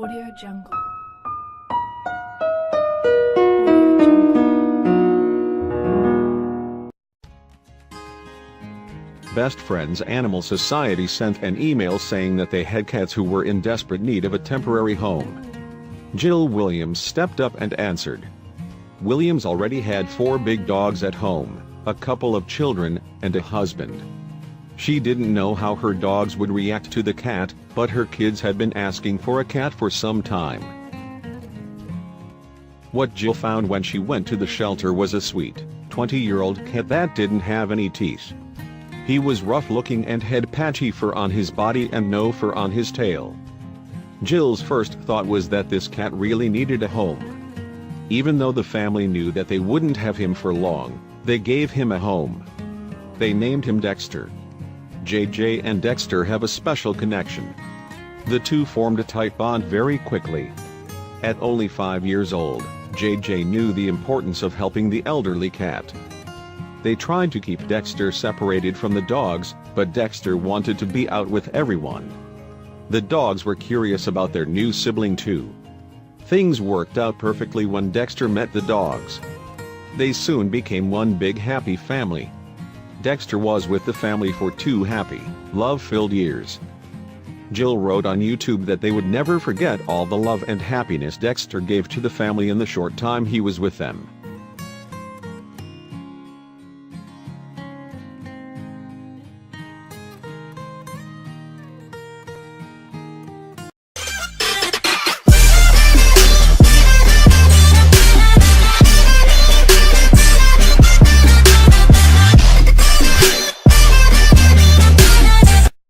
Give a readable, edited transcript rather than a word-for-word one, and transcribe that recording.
Audio Jungle. Audio Jungle. Best Friends Animal Society sent an email saying that they had cats who were in desperate need of a temporary home. Jill Williams stepped up and answered. Williams already had 4 big dogs at home, a couple of children, and a husband. She didn't know how her dogs would react to the cat, but her kids had been asking for a cat for some time. What Jill found when she went to the shelter was a sweet, 20-year-old cat that didn't have any teeth. He was rough-looking and had patchy fur on his body and no fur on his tail. Jill's first thought was that this cat really needed a home. Even though the family knew that they wouldn't have him for long, they gave him a home. They named him Dexter. JJ and Dexter have a special connection. The two formed a tight bond very quickly. At only 5 years old, JJ knew the importance of helping the elderly cat. They tried to keep Dexter separated from the dogs, but Dexter wanted to be out with everyone. The dogs were curious about their new sibling too. Things worked out perfectly when Dexter met the dogs. They soon became one big happy family. Dexter was with the family for 2 happy, love-filled years. Jill wrote on YouTube that they would never forget all the love and happiness Dexter gave to the family in the short time he was with them.